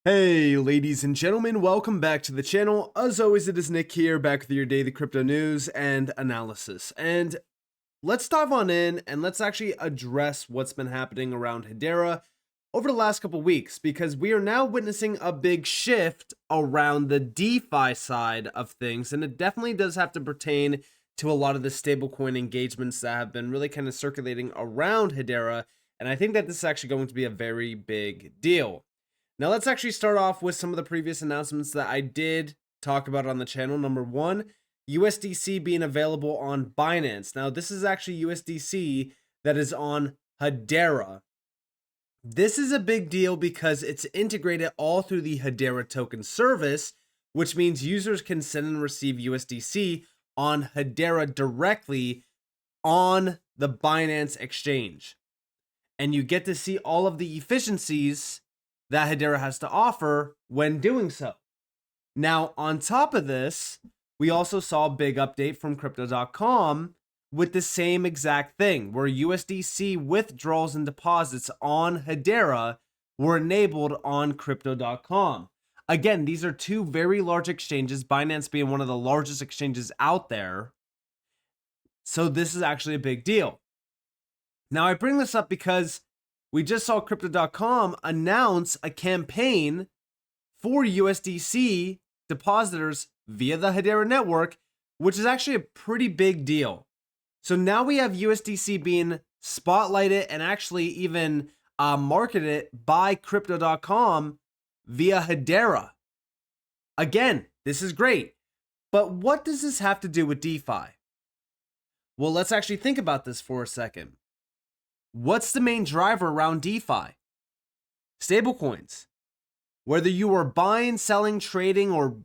Hey, ladies and gentlemen, welcome back to the channel. As always, it is Nick here, back with your daily crypto news and analysis. And let's dive on in and let's actually address what's been happening around Hedera over the last couple weeks, because we are now witnessing a big shift around the DeFi side of things. And it definitely does have to pertain to a lot of the stablecoin engagements that have been really kind of circulating around Hedera. And I think that this is actually going to be a very big deal. Now, let's actually start off with some of the previous announcements that I did talk about on the channel. Number one, USDC being available on Binance. Now, this is actually USDC that is on Hedera. This is a big deal because it's integrated all through the Hedera token service, which means users can send and receive USDC on Hedera directly on the Binance exchange. And you get to see all of the efficiencies that Hedera has to offer when doing so. Now, on top of this, we also saw a big update from crypto.com with the same exact thing, where USDC withdrawals and deposits on Hedera were enabled on crypto.com. Again, these are two very large exchanges, Binance being one of the largest exchanges out there. So this is actually a big deal. Now, I bring this up because we just saw crypto.com announce a campaign for USDC depositors via the Hedera network, which is actually a pretty big deal. So now we have USDC being spotlighted and actually even marketed by crypto.com via Hedera. Again, this is great. But what does this have to do with DeFi? Well, let's actually think about this for a second. What's the main driver around DeFi? Stablecoins. Whether you are buying, selling, trading, or,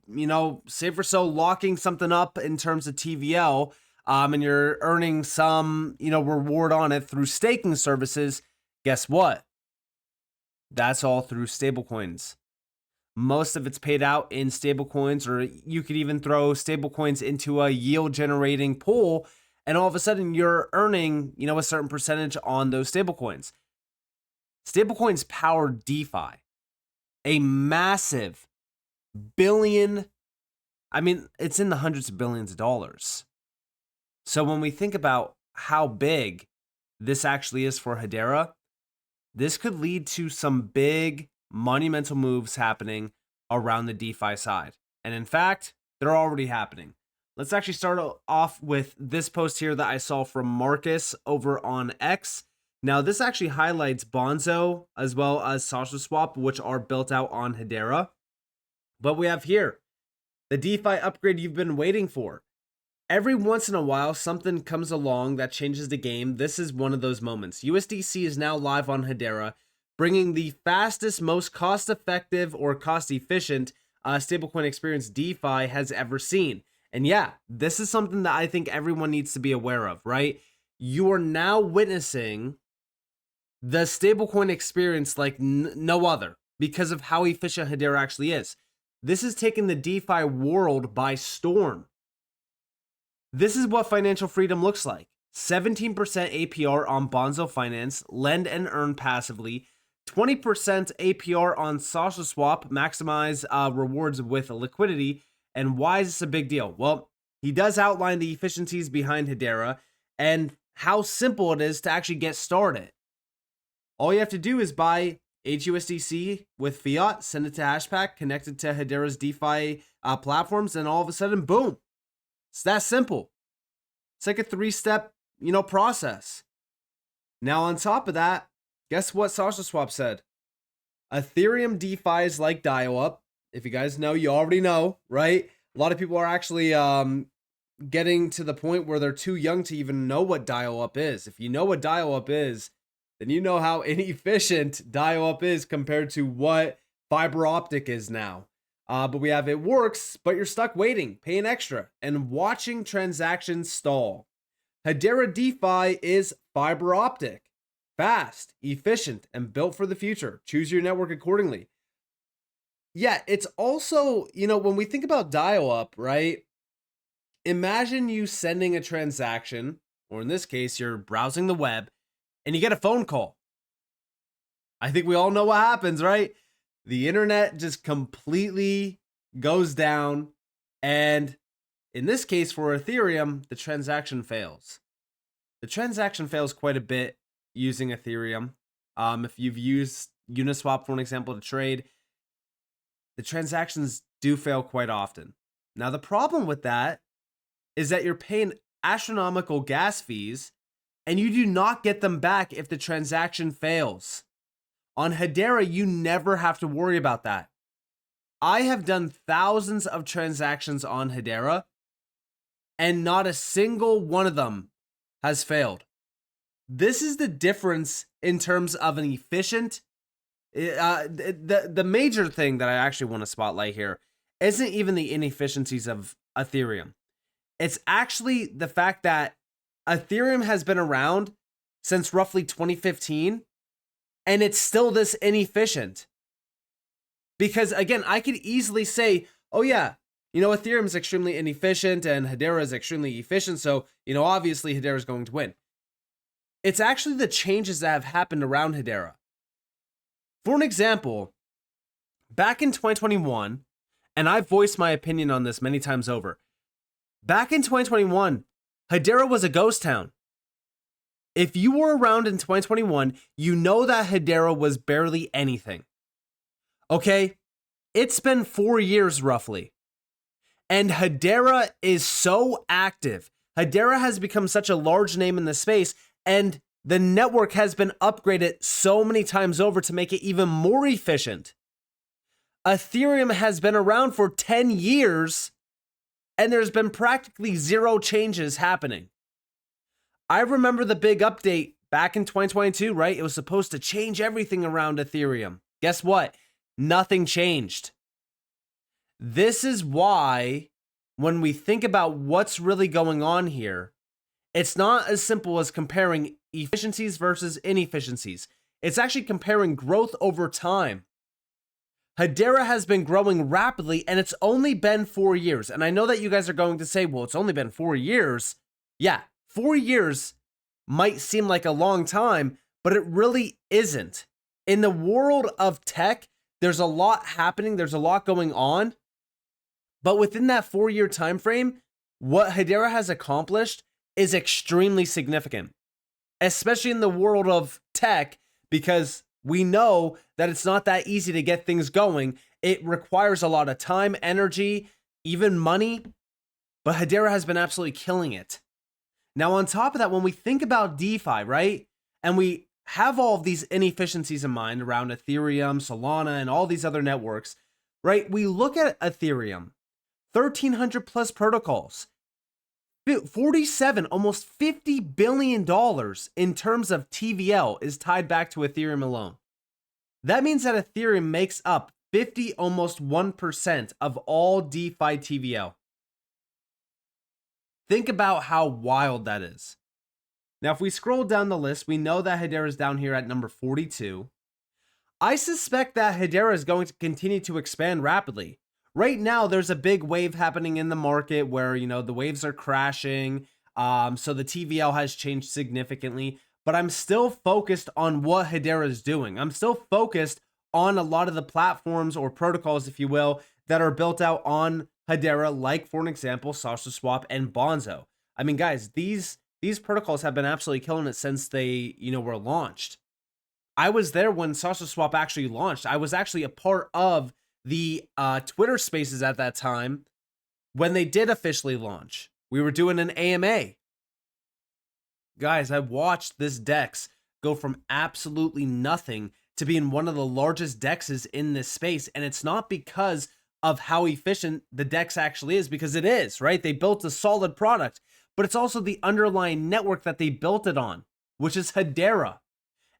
say for so, locking something up in terms of TVL, and you're earning some, reward on it through staking services, guess what? That's all through stablecoins. Most of it's paid out in stablecoins, or you could even throw stablecoins into a yield generating pool, and all of a sudden you're earning, a certain percentage on those stablecoins. Stablecoins power DeFi, a massive billion. It's in the hundreds of billions of dollars. So when we think about how big this actually is for Hedera, this could lead to some big monumental moves happening around the DeFi side. And in fact, they're already happening. Let's actually start off with this post here that I saw from Marcus over on X. Now, this actually highlights Bonzo as well as SushiSwap, which are built out on Hedera. But we have here the DeFi upgrade you've been waiting for. Every once in a while, something comes along that changes the game. This is one of those moments. USDC is now live on Hedera, bringing the fastest, most cost-effective or cost-efficient stablecoin experience DeFi has ever seen. And yeah, this is something that I think everyone needs to be aware of, right? You are now witnessing the stablecoin experience like no other because of how efficient Hedera actually is. This is taking the DeFi world by storm. This is what financial freedom looks like. 17% APR on Bonzo Finance, lend and earn passively. 20% APR on SushiSwap, maximize rewards with liquidity. And why is this a big deal? Well, he does outline the efficiencies behind Hedera and how simple it is to actually get started. All you have to do is buy HUSDC with fiat, send it to Hashpack, connect it to Hedera's DeFi platforms, and all of a sudden, boom. It's that simple. It's like a 3-step, process. Now, on top of that, guess what SushiSwap said? Ethereum DeFi is like dial-up. If you guys know, you already know, right? A lot of people are actually getting to the point where they're too young to even know what dial-up is. If you know what dial-up is, then you know how inefficient dial-up is compared to what fiber optic is now. But we have it works, but you're stuck waiting, paying extra, and watching transactions stall. Hedera DeFi is fiber optic, fast, efficient, and built for the future. Choose your network accordingly. Yeah, it's also, when we think about dial-up, right? Imagine you sending a transaction, or in this case, you're browsing the web, and you get a phone call. I think we all know what happens, right? the internet just completely goes down. And in this case, for Ethereum, the transaction fails. The transaction fails quite a bit using Ethereum. If you've used Uniswap, for an example, to trade, the transactions do fail quite often. Now, the problem with that is that you're paying astronomical gas fees and you do not get them back if the transaction fails. On Hedera, you never have to worry about that. I have done thousands of transactions on Hedera, and not a single one of them has failed. This is the difference in terms of an efficient. The major thing that I actually want to spotlight here isn't even the inefficiencies of Ethereum. It's actually the fact that Ethereum has been around since roughly 2015, and it's still this inefficient. Because again, I could easily say, oh yeah, Ethereum is extremely inefficient and Hedera is extremely efficient, so, obviously Hedera is going to win. It's actually the changes that have happened around Hedera. For an example, back in 2021, and I've voiced my opinion on this many times over, back in 2021, Hedera was a ghost town. If you were around in 2021, you know that Hedera was barely anything. Okay? It's been 4 years roughly. And Hedera is so active. Hedera has become such a large name in the space, and the network has been upgraded so many times over to make it even more efficient. Ethereum has been around for 10 years, and there's been practically zero changes happening. I remember the big update back in 2022, right? It was supposed to change everything around Ethereum. Guess what? Nothing changed. This is why, when we think about what's really going on here, it's not as simple as comparing efficiencies versus inefficiencies. It's actually comparing growth over time. Hedera has been growing rapidly, and it's only been 4 years. And I know that you guys are going to say, well, it's only been 4 years. Yeah, 4 years might seem like a long time, but it really isn't. In the world of tech, there's a lot happening. There's a lot going on. But within that 4-year time frame, what Hedera has accomplished is extremely significant, especially in the world of tech, because we know that it's not that easy to get things going. It requires a lot of time, energy, even money, but Hedera has been absolutely killing it. Now, on top of that, when we think about DeFi, right, and we have all of these inefficiencies in mind around Ethereum, Solana, and all these other networks, right, we look at Ethereum, 1,300 plus protocols, 47, almost $50 billion in terms of TVL is tied back to Ethereum alone. That means that Ethereum makes up 50, almost 1% of all DeFi TVL. Think about how wild that is. Now, if we scroll down the list, we know that Hedera is down here at number 42. I suspect that Hedera is going to continue to expand rapidly. Right now, there's a big wave happening in the market where, the waves are crashing. So the TVL has changed significantly, but I'm still focused on what Hedera is doing. I'm still focused on a lot of the platforms or protocols, if you will, that are built out on Hedera, like, for an example, SushiSwap and Bonzo. I mean, guys, these protocols have been absolutely killing it since they, were launched. I was there when SushiSwap actually launched. I was actually a part of the Twitter spaces at that time when they did officially launch. We were doing an AMA. Guys, I watched this DEX go from absolutely nothing to being one of the largest DEXs in this space. And it's not because of how efficient the DEX actually is, because it is, right? They built a solid product, but it's also the underlying network that they built it on, which is Hedera.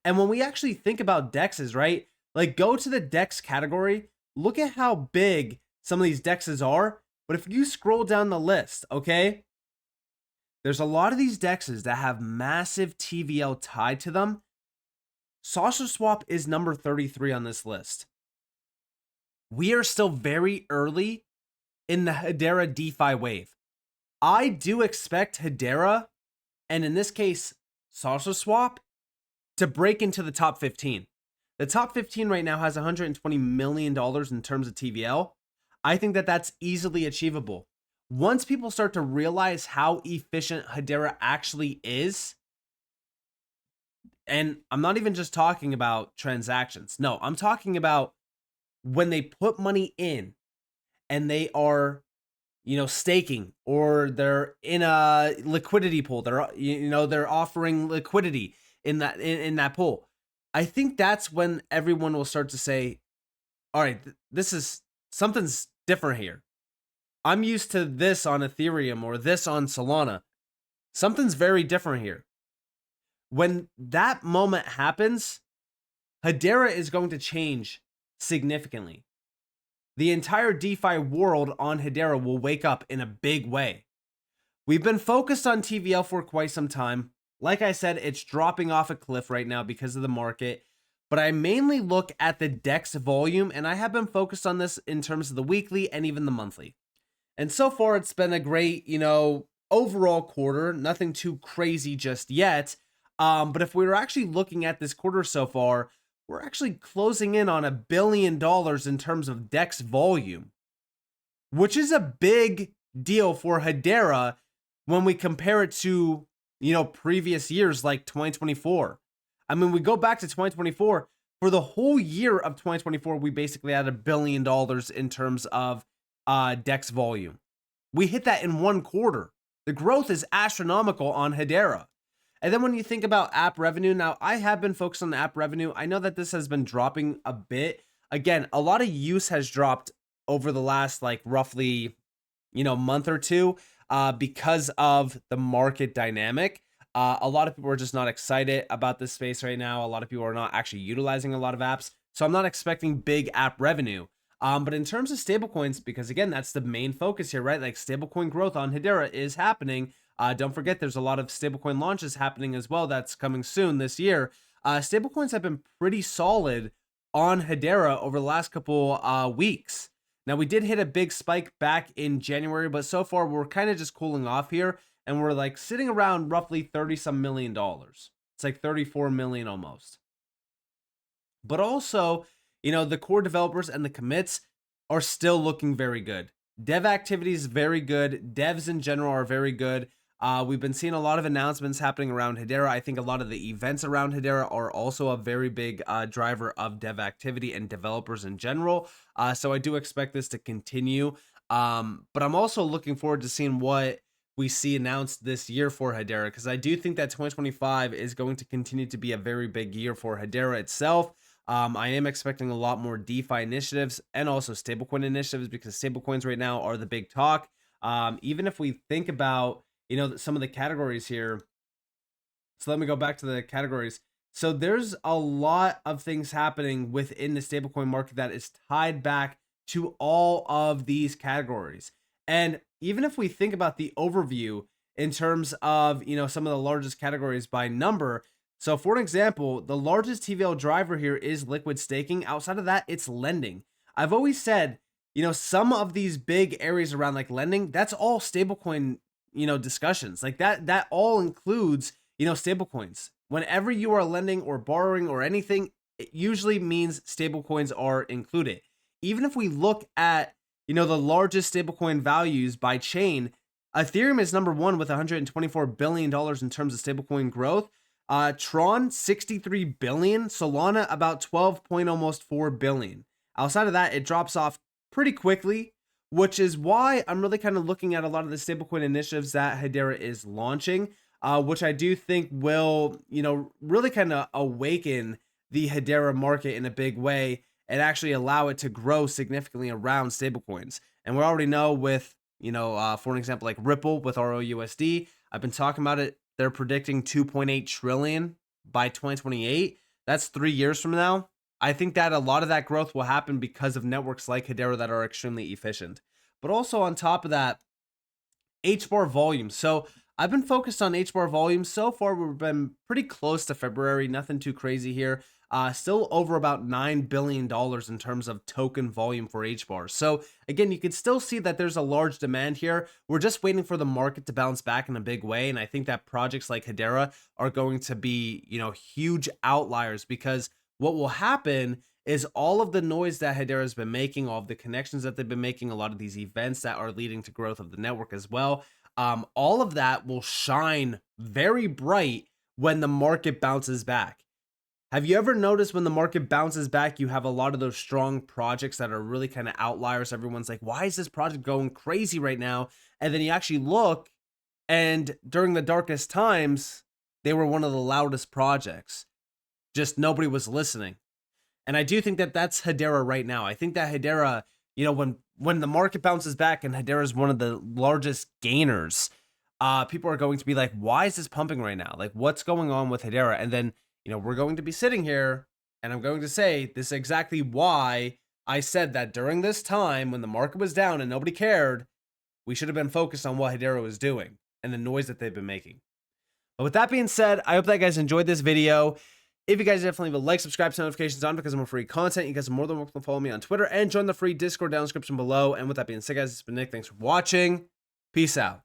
And when we actually think about DEXs, right? Like, go to the DEX category, look at how big some of these DEXs are. But if you scroll down the list, okay, there's a lot of these DEXs that have massive TVL tied to them. SushiSwap is number 33 on this list. We are still very early in the Hedera DeFi wave. I do expect Hedera, and in this case, SushiSwap, to break into the top 15. The top 15 right now has $120 million in terms of TVL. I think that that's easily achievable. Once people start to realize how efficient Hedera actually is, and I'm not even just talking about transactions. No, I'm talking about when they put money in and they are, staking, or they're in a liquidity pool. They're offering liquidity in that pool. I think that's when everyone will start to say, all right, this is something's different here. I'm used to this on Ethereum or this on Solana. Something's very different here. When that moment happens, Hedera is going to change significantly. The entire DeFi world on Hedera will wake up in a big way. We've been focused on TVL for quite some time. Like I said, it's dropping off a cliff right now because of the market, but I mainly look at the DEX volume, and I have been focused on this in terms of the weekly and even the monthly. And so far, it's been a great, overall quarter. Nothing too crazy just yet. But if we were actually looking at this quarter so far, we're actually closing in on $1 billion in terms of DEX volume, which is a big deal for Hedera when we compare it to, previous years like 2024. I mean, we go back to 2024. For the whole year of 2024, we basically had $1 billion in terms of DEX volume. We hit that in one quarter. The growth is astronomical on Hedera. And then when you think about app revenue, now I have been focused on the app revenue. I know that this has been dropping a bit. Again, a lot of use has dropped over the last roughly, month or two because of the market dynamic. A lot of people are just not excited about this space right now. A lot of people are not actually utilizing a lot of apps. So I'm not expecting big app revenue. But in terms of stablecoins, because again, that's the main focus here, right? Like stablecoin growth on Hedera is happening. Don't forget, there's a lot of stablecoin launches happening as well. That's coming soon this year. Stablecoins have been pretty solid on Hedera over the last couple weeks. Now, we did hit a big spike back in January, but so far we're kind of just cooling off here, and we're like sitting around roughly 30 some million dollars. It's like 34 million almost. But also, the core developers and the commits are still looking very good. Dev activity is very good. Devs in general are very good. We've been seeing a lot of announcements happening around Hedera. I think a lot of the events around Hedera are also a very big driver of dev activity and developers in general. So I do expect this to continue. But I'm also looking forward to seeing what we see announced this year for Hedera, because I do think that 2025 is going to continue to be a very big year for Hedera itself. I am expecting a lot more DeFi initiatives and also stablecoin initiatives, because stablecoins right now are the big talk. Even if we think about, some of the categories here. So let me go back to the categories. So there's a lot of things happening within the stablecoin market that is tied back to all of these categories. And even if we think about the overview in terms of, some of the largest categories by number. So for an example, the largest TVL driver here is liquid staking. Outside of that, it's lending. I've always said, some of these big areas around like lending, that's all stablecoin, discussions. Like that all includes, stablecoins. Whenever you are lending or borrowing or anything, it usually means stablecoins are included. Even if we look at, the largest stablecoin values by chain, Ethereum is number one with $124 billion in terms of stablecoin growth. Tron, 63 billion. Solana, about 12.4 billion. Outside of that, it drops off pretty quickly, which is why I'm really kind of looking at a lot of the stablecoin initiatives that Hedera is launching, which I do think will, really kind of awaken the Hedera market in a big way and actually allow it to grow significantly around stablecoins. And we already know with, for an example, like Ripple with ROUSD, I've been talking about it. They're predicting 2.8 trillion by 2028. That's 3 years from now. I think that a lot of that growth will happen because of networks like Hedera that are extremely efficient. But also on top of that, HBAR volume. So I've been focused on HBAR volume. So far, we've been pretty close to February. Nothing too crazy here. Still over about $9 billion in terms of token volume for HBAR. So again, you can still see that there's a large demand here. We're just waiting for the market to bounce back in a big way. And I think that projects like Hedera are going to be, huge outliers, because what will happen is all of the noise that Hedera has been making, all of the connections that they've been making, a lot of these events that are leading to growth of the network as well, all of that will shine very bright when the market bounces back. Have you ever noticed when the market bounces back, you have a lot of those strong projects that are really kind of outliers? Everyone's like, why is this project going crazy right now? And then you actually look, and during the darkest times, they were one of the loudest projects. Just nobody was listening. And I do think that that's Hedera right now. I think that Hedera, when the market bounces back and Hedera is one of the largest gainers, people are going to be like, why is this pumping right now? Like, what's going on with Hedera? And then, we're going to be sitting here and I'm going to say this is exactly why I said that during this time when the market was down and nobody cared, we should have been focused on what Hedera was doing and the noise that they've been making. But with that being said, I hope that you guys enjoyed this video. If you guys definitely leave a like, subscribe, turn notifications on because of more free content. You guys are more than welcome to follow me on Twitter and join the free Discord down in the description below. And with that being said, guys, it's been Nick. Thanks for watching. Peace out.